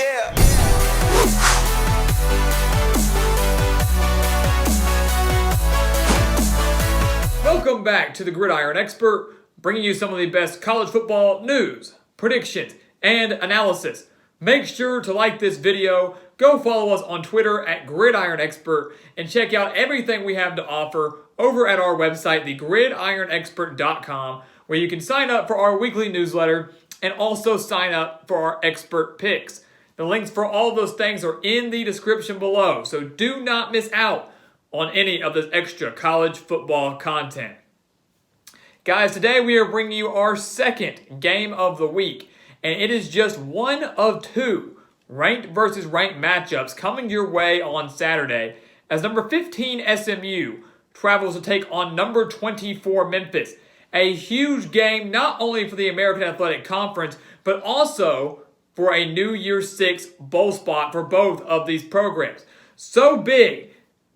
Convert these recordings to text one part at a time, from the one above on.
Yeah. Welcome back to the Gridiron Expert, bringing you some of the best college football news, predictions, and analysis. Make sure to like this video, go follow us on Twitter at Gridiron Expert, and check out everything we have to offer over at our website, thegridironexpert.com, where you can sign up for our weekly newsletter and also sign up for our expert picks. The links for all of those things are in the description below, so do not miss out on any of this extra college football content. Guys, today we are bringing you our second game of the week, and it is just one of two ranked versus ranked matchups coming your way on Saturday as number 15 SMU travels to take on number 24 Memphis. A huge game not only for the American Athletic Conference, but also for a New Year's Six bowl spot for both of these programs. So big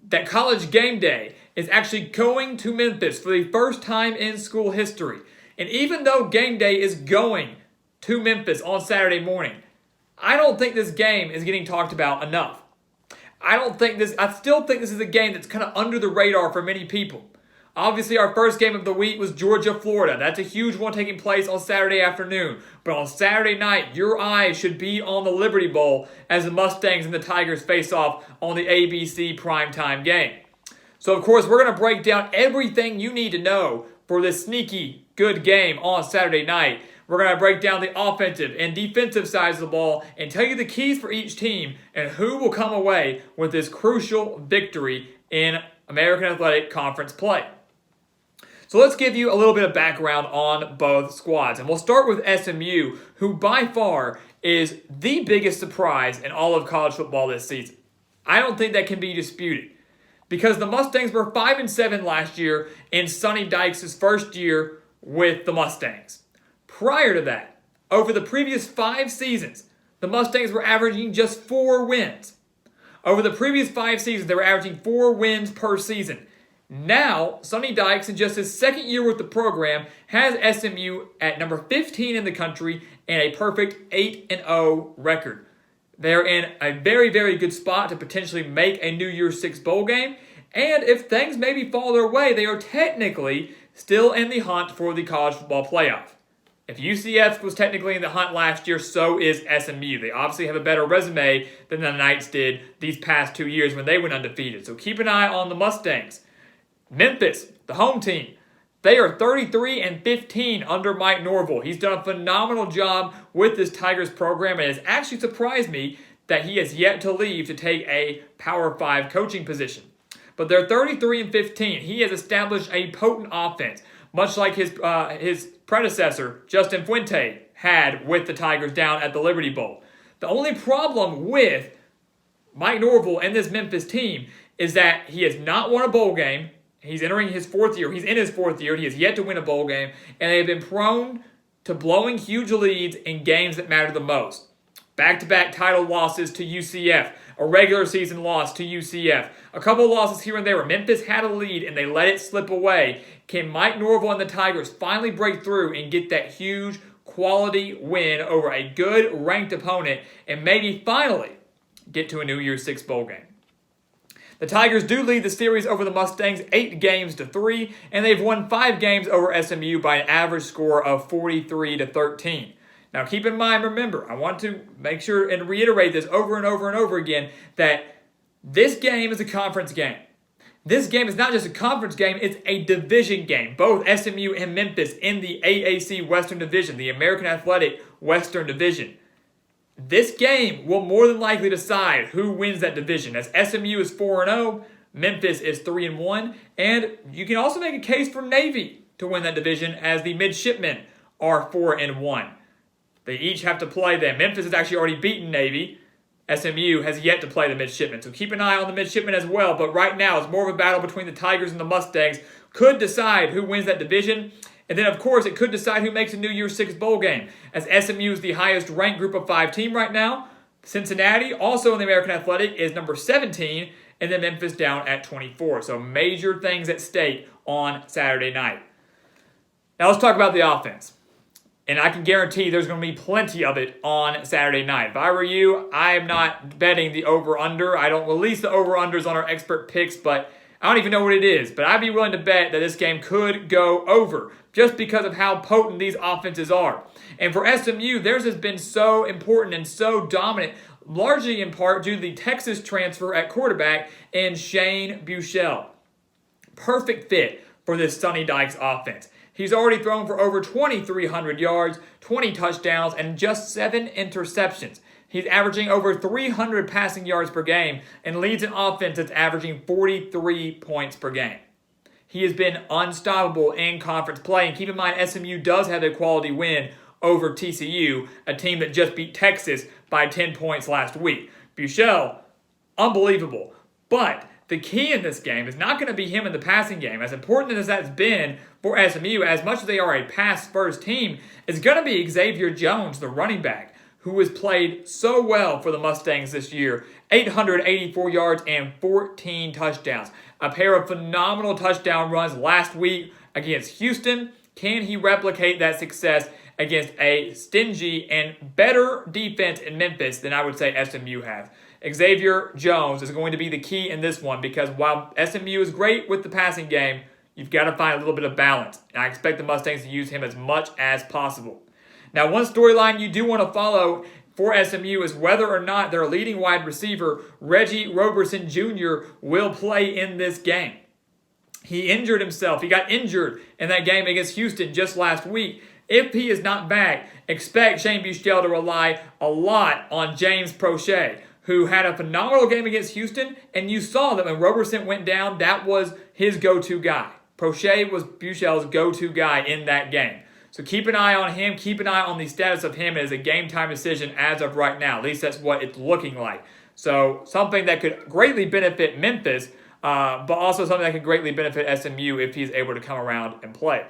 that College Gameday is actually going to Memphis for the first time in school history. And even though Gameday is going to Memphis on Saturday morning, I don't think this game is getting talked about enough. I still think this is a game that's kind of under the radar for many people. Obviously, our first game of the week was Georgia-Florida. That's a huge one taking place on Saturday afternoon. But on Saturday night, your eyes should be on the Liberty Bowl as the Mustangs and the Tigers face off on the ABC primetime game. So, of course, we're going to break down everything you need to know for this sneaky good game on Saturday night. We're going to break down the offensive and defensive sides of the ball and tell you the keys for each team and who will come away with this crucial victory in American Athletic Conference play. So let's give you a little bit of background on both squads. And we'll start with SMU, who by far is the biggest surprise in all of college football this season. I don't think that can be disputed, because the Mustangs were 5-7 last year in Sonny Dykes' first year with the Mustangs. Prior to that, over the previous 5 seasons, the Mustangs were averaging just 4 wins. Over the previous 5 seasons, they were averaging 4 wins per season. Now, Sonny Dykes, in just his second year with the program, has SMU at number 15 in the country and a perfect 8-0 record. They're in a very, very good spot to potentially make a New Year's Six bowl game. And if things maybe fall their way, they are technically still in the hunt for the college football playoff. If UCF was technically in the hunt last year, so is SMU. They obviously have a better resume than the Knights did these past 2 years when they went undefeated. So keep an eye on the Mustangs. Memphis, the home team, they are 33-15 under Mike Norvell. He's done a phenomenal job with this Tigers program, and it's actually surprised me that he has yet to leave to take a Power 5 coaching position. But they're 33-15. He has established a potent offense, much like his predecessor, Justin Fuente, had with the Tigers down at the Liberty Bowl. The only problem with Mike Norvell and this Memphis team is that he has not won a bowl game. He's entering his 4th year. He's in his 4th year. He has yet to win a bowl game. And they have been prone to blowing huge leads in games that matter the most. Back-to-back title losses to UCF. A regular season loss to UCF. A couple of losses here and there where Memphis had a lead and they let it slip away. Can Mike Norvell and the Tigers finally break through and get that huge quality win over a good ranked opponent and maybe finally get to a New Year's Six bowl game? The Tigers do lead the series over the Mustangs 8-3, and they've won 5 games over SMU by an average score of 43-13. Now keep in mind, remember, I want to make sure and reiterate this over and over and over again, that this game is a conference game. This game is not just a conference game, it's a division game. Both SMU and Memphis in the AAC Western Division, the American Athletic Western Division. This game will more than likely decide who wins that division, as SMU is 4-0, Memphis is 3-1, and you can also make a case for Navy to win that division, as the Midshipmen are 4-1. They each have to play them. Memphis has actually already beaten Navy. SMU has yet to play the Midshipmen, so keep an eye on the Midshipmen as well. But right now, it's more of a battle between the Tigers and the Mustangs. Could decide who wins that division. And then, of course, it could decide who makes a New Year's Six bowl game, as SMU is the highest ranked group of 5 team right now. Cincinnati, also in the American Athletic, is number 17, and then Memphis down at 24. So major things at stake on Saturday night. Now let's talk about the offense. And I can guarantee there's going to be plenty of it on Saturday night. If I were you, I'm not betting the over-under. I don't release the over-unders on our expert picks, but I don't even know what it is. But I'd be willing to bet that this game could go over just because of how potent these offenses are. And for SMU, theirs has been so important and so dominant, largely in part due to the Texas transfer at quarterback and Shane Buechele. Perfect fit for this Sonny Dykes offense. He's already thrown for over 2,300 yards, 20 touchdowns, and just 7 interceptions. He's averaging over 300 passing yards per game and leads an offense that's averaging 43 points per game. He has been unstoppable in conference play. And keep in mind, SMU does have a quality win over TCU, a team that just beat Texas by 10 points last week. Buechele, unbelievable. But the key in this game is not going to be him in the passing game. As important as that's been for SMU, as much as they are a pass-first team, it's going to be Xavier Jones, the running back, who has played so well for the Mustangs this year. 884 yards and 14 touchdowns. A pair of phenomenal touchdown runs last week against Houston. Can he replicate that success against a stingy and better defense in Memphis than I would say SMU has? Xavier Jones is going to be the key in this one because while SMU is great with the passing game, you've got to find a little bit of balance. And I expect the Mustangs to use him as much as possible. Now, one storyline you do want to follow for SMU is whether or not their leading wide receiver, Reggie Roberson Jr., will play in this game. He injured himself. He got injured in that game against Houston just last week. If he is not back, expect Shane Buechele to rely a lot on James Prochet, who had a phenomenal game against Houston, and you saw that when Roberson went down, that was his go-to guy. Prochet was Buechele's go-to guy in that game. So keep an eye on him. Keep an eye on the status of him as a game-time decision as of right now. At least that's what it's looking like. So something that could greatly benefit Memphis, but also something that could greatly benefit SMU if he's able to come around and play.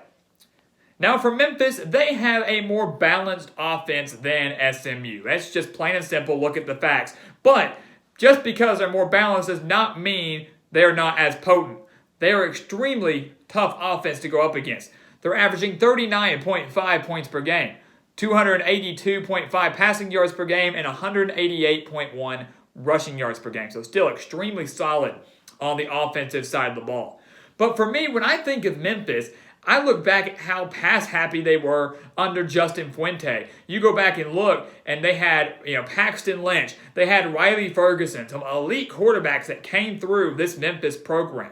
Now for Memphis, they have a more balanced offense than SMU. That's just plain and simple. Look at the facts. But just because they're more balanced does not mean they're not as potent. They are extremely tough offense to go up against. They're averaging 39.5 points per game, 282.5 passing yards per game, and 188.1 rushing yards per game. So still extremely solid on the offensive side of the ball. But for me, when I think of Memphis, I look back at how pass happy they were under Justin Fuente. You go back and look, and they had Paxton Lynch. They had Riley Ferguson, some elite quarterbacks that came through this Memphis program.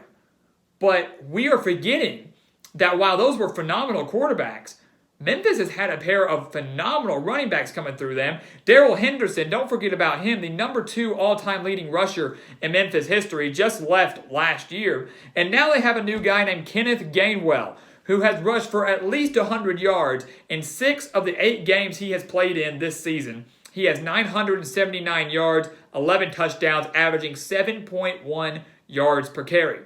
But we are forgetting that while those were phenomenal quarterbacks, Memphis has had a pair of phenomenal running backs coming through them. Darrell Henderson, don't forget about him, the number 2 all-time leading rusher in Memphis history, just left last year. And now they have a new guy named Kenneth Gainwell, who has rushed for at least 100 yards in 6 of the 8 games he has played in this season. He has 979 yards, 11 touchdowns, averaging 7.1 yards per carry.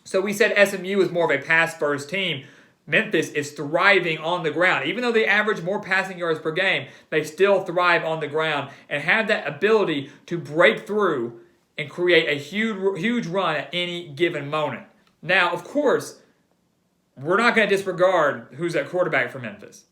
So we said SMU is more of a pass-first team. Memphis is thriving on the ground. Even though they average more passing yards per game, they still thrive on the ground and have that ability to break through and create a huge run at any given moment. Now, of course, we're not going to disregard who's at quarterback for Memphis.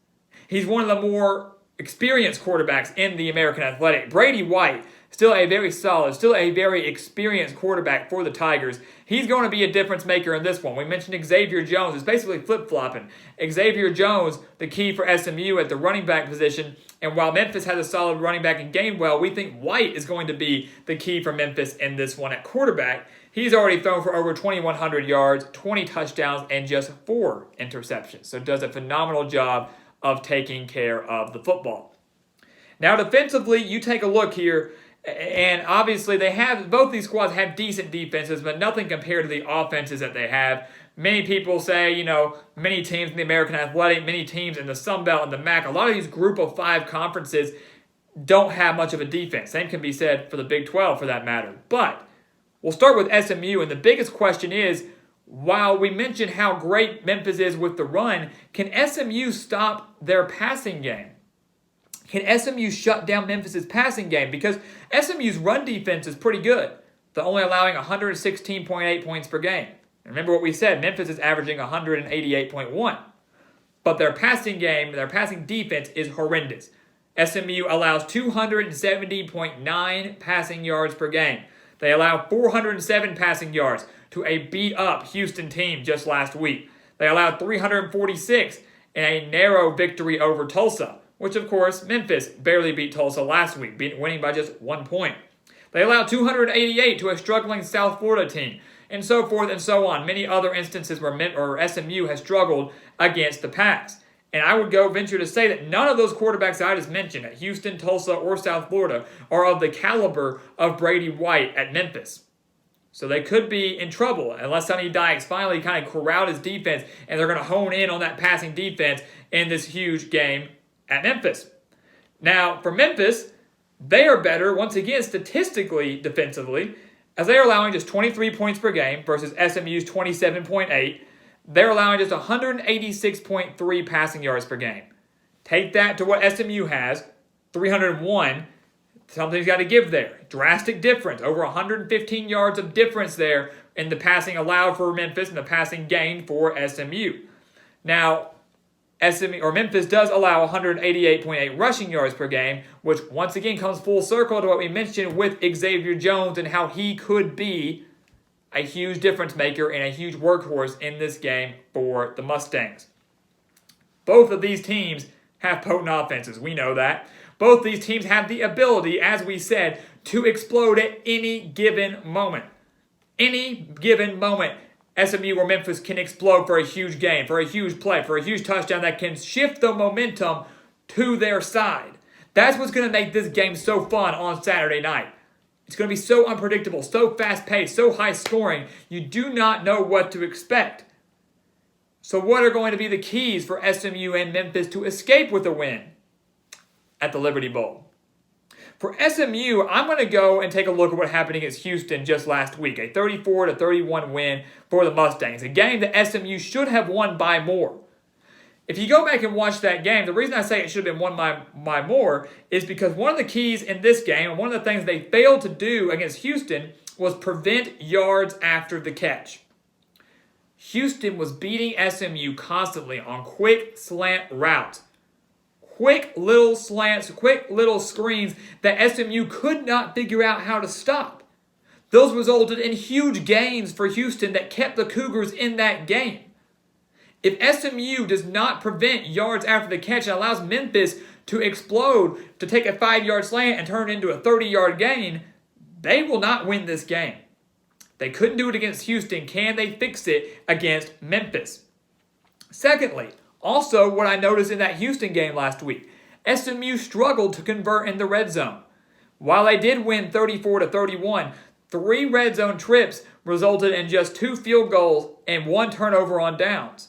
He's one of the more experienced quarterbacks in the American Athletic. Brady White, still a very solid, still a very experienced quarterback for the Tigers. He's going to be a difference maker in this one. We mentioned Xavier Jones. It's basically flip-flopping. Xavier Jones, the key for SMU at the running back position. And while Memphis has a solid running back in Gainwell, we think White is going to be the key for Memphis in this one at quarterback. He's already thrown for over 2,100 yards, 20 touchdowns, and just 4 interceptions. So does a phenomenal job of taking care of the football. Now defensively, you take a look here, and obviously both these squads have decent defenses, but nothing compared to the offenses that they have. Many people say, many teams in the American Athletic, many teams in the Sun Belt and the MAC, a lot of these group of 5 conferences don't have much of a defense. Same can be said for the Big 12 for that matter. But we'll start with SMU, and the biggest question is, while we mentioned how great Memphis is with the run, can SMU stop their passing game? Can SMU shut down Memphis' passing game? Because SMU's run defense is pretty good. They're only allowing 116.8 points per game. Remember what we said, Memphis is averaging 188.1. but their passing game, their passing defense is horrendous. SMU allows 270.9 passing yards per game. They allow 407 passing yards to a beat-up Houston team just last week. They allowed 346 in a narrow victory over Tulsa, which, of course, Memphis barely beat Tulsa last week, winning by just 1 point. They allowed 288 to a struggling South Florida team, and so forth and so on. Many other instances where SMU has struggled against the pass. And I would venture to say that none of those quarterbacks I just mentioned at Houston, Tulsa, or South Florida are of the caliber of Brady White at Memphis. So they could be in trouble unless Sonny Dykes finally kind of corralled his defense and they're going to hone in on that passing defense in this huge game at Memphis. Now, for Memphis, they are better, once again, statistically defensively, as they are allowing just 23 points per game versus SMU's 27.8. They're allowing just 186.3 passing yards per game. Take that to what SMU has, 301. Something's got to give there. Drastic difference. Over 115 yards of difference there in the passing allowed for Memphis and the passing gained for SMU. Now, Memphis does allow 188.8 rushing yards per game, which once again comes full circle to what we mentioned with Xavier Jones and how he could be a huge difference maker and a huge workhorse in this game for the Mustangs. Both of these teams have potent offenses. We know that. Both these teams have the ability, as we said, to explode at any given moment. Any given moment, SMU or Memphis can explode for a huge game, for a huge play, for a huge touchdown that can shift the momentum to their side. That's what's going to make this game so fun on Saturday night. It's going to be so unpredictable, so fast-paced, so high-scoring. You do not know what to expect. So what are going to be the keys for SMU and Memphis to escape with a win at the Liberty Bowl? For SMU, I'm going to go and take a look at what happened against Houston just last week. A 34-31 win for the Mustangs. A game that SMU should have won by more. If you go back and watch that game, the reason I say it should have been won by more is because one of the keys in this game, and one of the things they failed to do against Houston, was prevent yards after the catch. Houston was beating SMU constantly on quick slant routes. Quick little slants, quick little screens that SMU could not figure out how to stop. Those resulted in huge gains for Houston that kept the Cougars in that game. If SMU does not prevent yards after the catch and allows Memphis to explode, to take a 5-yard slant and turn it into a 30-yard gain, they will not win this game. They couldn't do it against Houston. Can they fix it against Memphis? Secondly, also what I noticed in that Houston game last week, SMU struggled to convert in the red zone. While they did win 34-31, 3 red zone trips resulted in just 2 field goals and 1 turnover on downs.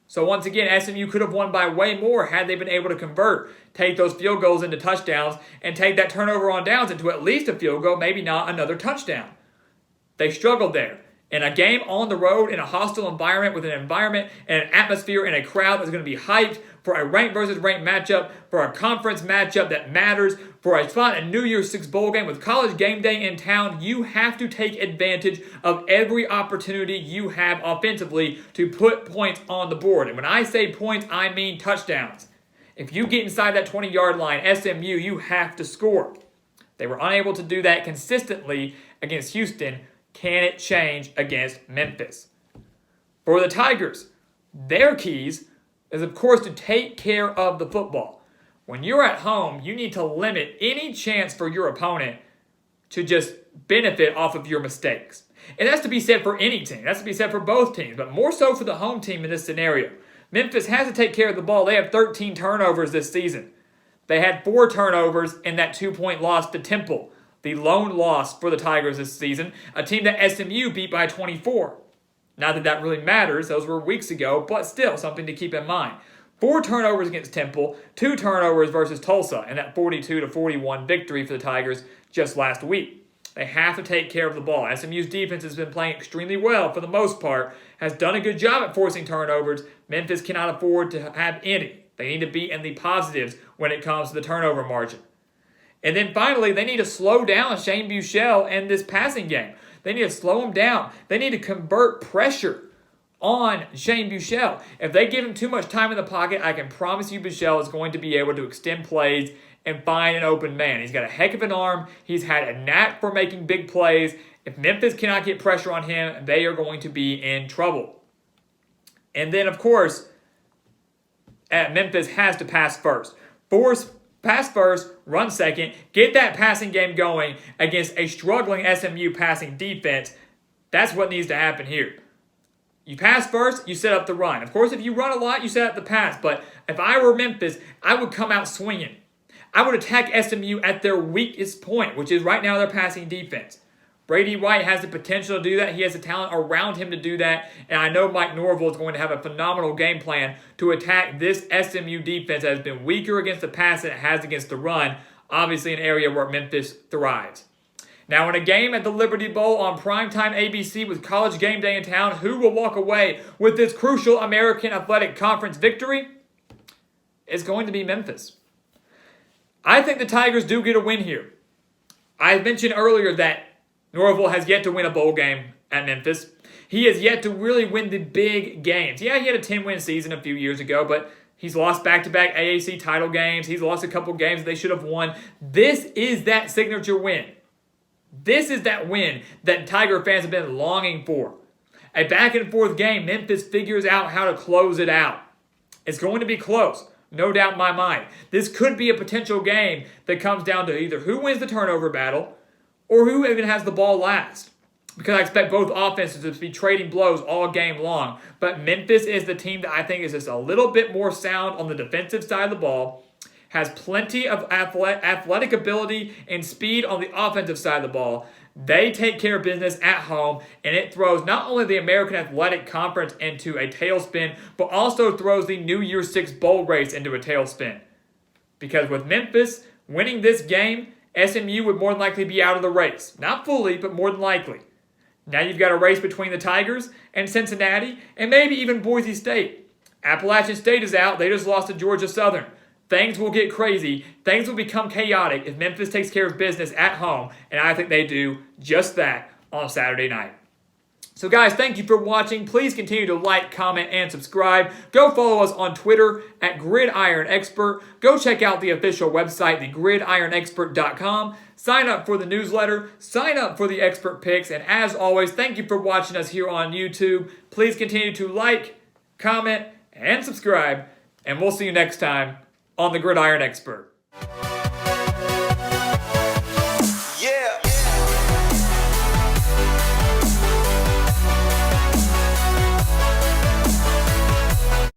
So once again, SMU could have won by way more had they been able to convert, take those field goals into touchdowns, and take that turnover on downs into at least a field goal, maybe not another touchdown. They struggled there. In a game on the road, in a hostile environment, with an environment and an atmosphere and a crowd that's going to be hyped for a ranked versus ranked matchup, for a conference matchup that matters, for a spot in New Year's Six bowl game with College Gameday in town, you have to take advantage of every opportunity you have offensively to put points on the board. And when I say points, I mean touchdowns. If you get inside that 20-yard line, SMU, you have to score. They were unable to do that consistently against Houston. Can it change against Memphis? For the Tigers, their keys is, of course, to take care of the football. When you're at home, you need to limit any chance for your opponent to just benefit off of your mistakes. And that's to be said for any team. That's to be said for both teams, but more so for the home team in this scenario. Memphis has to take care of the ball. They have 13 turnovers this season. They had 4 turnovers in that 2-point loss to Temple. The lone loss for the Tigers this season, a team that SMU beat by 24. Not that that really matters, those were weeks ago, but still something to keep in mind. 4 turnovers against Temple, 2 turnovers versus Tulsa, and that 42-41 victory for the Tigers just last week. They have to take care of the ball. SMU's defense has been playing extremely well for the most part, has done a good job at forcing turnovers. Memphis cannot afford to have any. They need to be in the positives when it comes to the turnover margin. And then finally, they need to slow down Shane Buechele and this passing game. They need to slow him down. They need to convert pressure on Shane Buechele. If they give him too much time in the pocket, I can promise you Buechele is going to be able to extend plays and find an open man. He's got a heck of an arm. He's had a knack for making big plays. If Memphis cannot get pressure on him, they are going to be in trouble. And then, of course, Memphis has to pass first. Pass first, run second, get that passing game going against a struggling SMU passing defense. That's what needs to happen here. You pass first, you set up the run. Of course, if you run a lot, you set up the pass. But if I were Memphis, I would come out swinging. I would attack SMU at their weakest point, which is right now their passing defense. Brady White has the potential to do that. He has the talent around him to do that. And I know Mike Norvell is going to have a phenomenal game plan to attack this SMU defense that has been weaker against the pass than it has against the run. Obviously an area where Memphis thrives. Now in a game at the Liberty Bowl on primetime ABC with College Gameday in town, who will walk away with this crucial American Athletic Conference victory? It's going to be Memphis. I think the Tigers do get a win here. I mentioned earlier that Norvell has yet to win a bowl game at Memphis. He has yet to really win the big games. Yeah, he had a 10-win season a few years ago, but he's lost back-to-back AAC title games. He's lost a couple games they should have won. This is that signature win. This is that win that Tiger fans have been longing for. A back-and-forth game, Memphis figures out how to close it out. It's going to be close. No doubt in my mind. This could be a potential game that comes down to either who wins the turnover battle or who even has the ball last. Because I expect both offenses to be trading blows all game long. But Memphis is the team that I think is just a little bit more sound on the defensive side of the ball, has plenty of athletic ability and speed on the offensive side of the ball. They take care of business at home, and it throws not only the American Athletic Conference into a tailspin, but also throws the New Year's Six bowl race into a tailspin. Because with Memphis winning this game, SMU would more than likely be out of the race. Not fully, but more than likely. Now you've got a race between the Tigers and Cincinnati, and maybe even Boise State. Appalachian State is out. They just lost to Georgia Southern. Things will get crazy. Things will become chaotic if Memphis takes care of business at home, and I think they do just that on Saturday night. So guys, thank you for watching. Please continue to like, comment, and subscribe. Go follow us on Twitter at Gridiron Expert. Go check out the official website, thegridironexpert.com. Sign up for the newsletter. Sign up for the expert picks. And as always, thank you for watching us here on YouTube. Please continue to like, comment, and subscribe. And we'll see you next time on the Gridiron Expert.